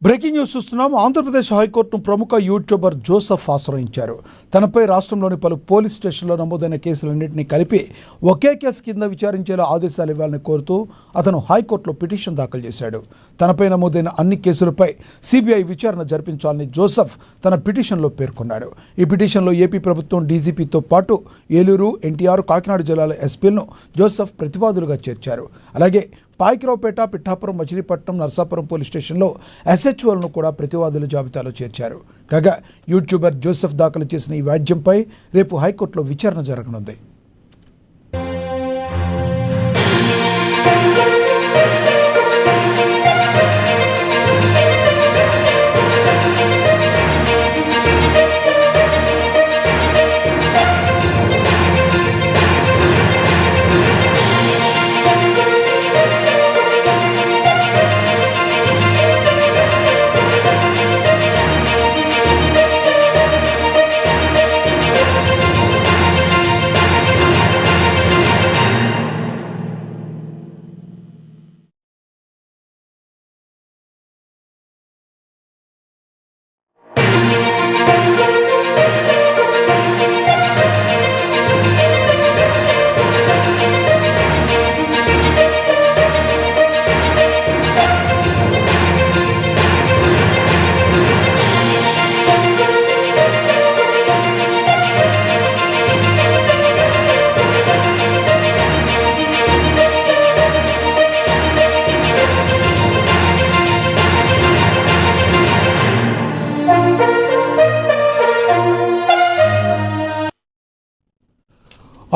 Breaking news చూస్తున్నాం. ఆంధ్రప్రదేశ్ హైకోర్టును ప్రముఖ యూట్యూబర్ జోసెఫ్ ఆశ్రయించారు. తనపై రాష్ట్రంలోని పలు పోలీస్ స్టేషన్లో నమోదైన కేసులన్నింటినీ కలిపి ఒకే కేసు కింద విచారించేలా ఆదేశాలు ఇవ్వాలని కోరుతూ అతను హైకోర్టులో పిటిషన్ దాఖలు చేశాడు. తనపై నమోదైన అన్ని కేసులపై సిబిఐ విచారణ జరిపించాలని జోసెఫ్ తన పిటిషన్లో పేర్కొన్నాడు. ఈ పిటిషన్లో ఏపీ ప్రభుత్వం డీజీపీతో పాటు ఏలూరు, ఎన్టీఆర్, కాకినాడ జిల్లాల ఎస్పీలను జోసెఫ్ ప్రతివాదులుగా చేర్చారు. అలాగే పాయకరావుపేట, పిఠాపురం, మచిలీపట్నం, నర్సాపురం పోలీస్ స్టేషన్లో ఎస్హెచ్ఓలను కూడా ప్రతివాదుల జాబితాలో చేర్చారు. కాగా యూట్యూబర్ జోసెఫ్ దాఖలు చేసిన ఈ వ్యాజ్యంపై రేపు హైకోర్టులో విచారణ జరగనుంది.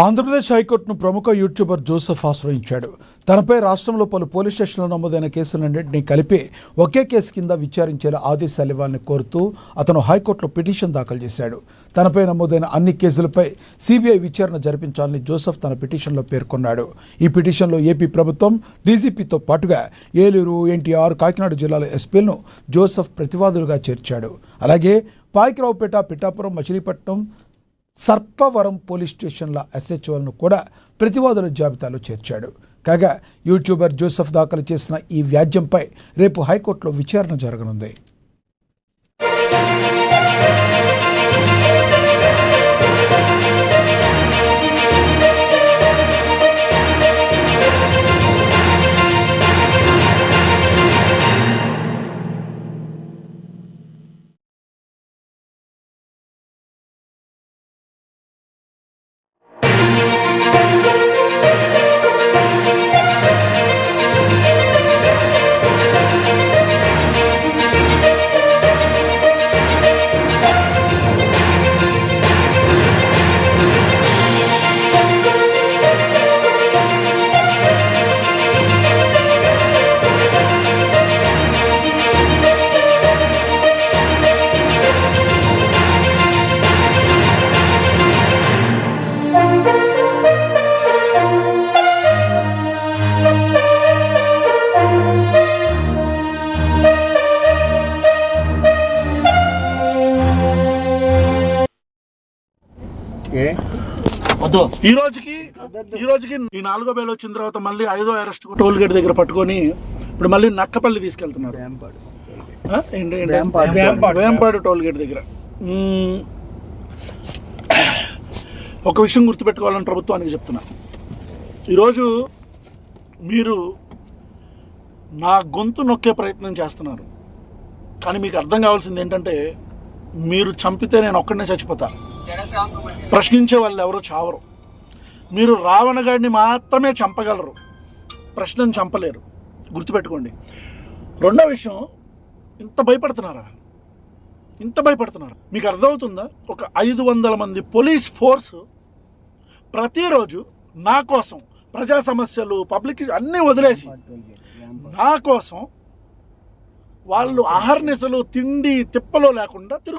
ఆంధ్రప్రదేశ్ హైకోర్టును ప్రముఖ యూట్యూబర్ జోసెఫ్ ఆశ్రయించాడు. తనపై రాష్ట్రంలో పలు పోలీస్ స్టేషన్లో నమోదైన కేసులన్నింటినీ కలిపి ఒకే కేసు కింద విచారించేలా ఆదేశాలు ఇవ్వాలని కోరుతూ అతను హైకోర్టులో పిటిషన్ దాఖలు చేశాడు. తనపై నమోదైన అన్ని కేసులపై సిబిఐ విచారణ జరిపించాలని జోసెఫ్ తన పిటిషన్లో పేర్కొన్నాడు. ఈ పిటిషన్లో ఏపీ ప్రభుత్వం డీజీపీతో పాటుగా ఏలూరు, ఎన్టీఆర్, కాకినాడ జిల్లాల ఎస్పీలను జోసెఫ్ ప్రతివాదులుగా చేర్చాడు. అలాగే పాయకరావుపేట, పిఠాపురం, మచిలీపట్నం, సర్పవరం పోలీస్ స్టేషన్ల ఎస్హెచ్ఓలను కూడా ప్రతివాదుల జాబితాలో చేర్చాడు. కాగా యూట్యూబర్ జోసెఫ్ దాఖలు చేసిన ఈ వ్యాజ్యంపై రేపు హైకోర్టులో విచారణ జరగనుంది. ఈ రోజుకి ఈ 4వ బెయిల్ వచ్చిన తర్వాత మళ్ళీ 5వ అరెస్ట్ టోల్ గేట్ దగ్గర పట్టుకొని ఇప్పుడు మళ్ళీ నక్కపల్లి తీసుకెళ్తున్నారు. వేంపాడు టోల్ గేట్ దగ్గర. ఒక విషయం గుర్తుపెట్టుకోవాలని ప్రభుత్వానికి చెప్తున్నా. ఈరోజు మీరు నా గొంతు నొక్కే ప్రయత్నం చేస్తున్నారు. కానీ మీకు అర్థం కావాల్సింది ఏంటంటే, మీరు చంపితే నేను ఒక్కడనే చచ్చిపోతా. ప్రశ్నించే వాళ్ళు ఎవరో చావరు. మీరు రావణ గాడిని మాత్రమే చంపగలరు, ప్రశ్నను చంపలేరు. గుర్తుపెట్టుకోండి. రెండో విషయం, ఇంత భయపడుతున్నారా? మీకు అర్థమవుతుందా? ఒక 500 మంది పోలీస్ ఫోర్స్ ప్రతిరోజు నా కోసం ప్రజా సమస్యలు, పబ్లిక్ అన్నీ వదిలేసి నా కోసం వాళ్ళు అహర్నిశలు తిండి తిప్పలో లేకుండా తిరుగుతున్నారు.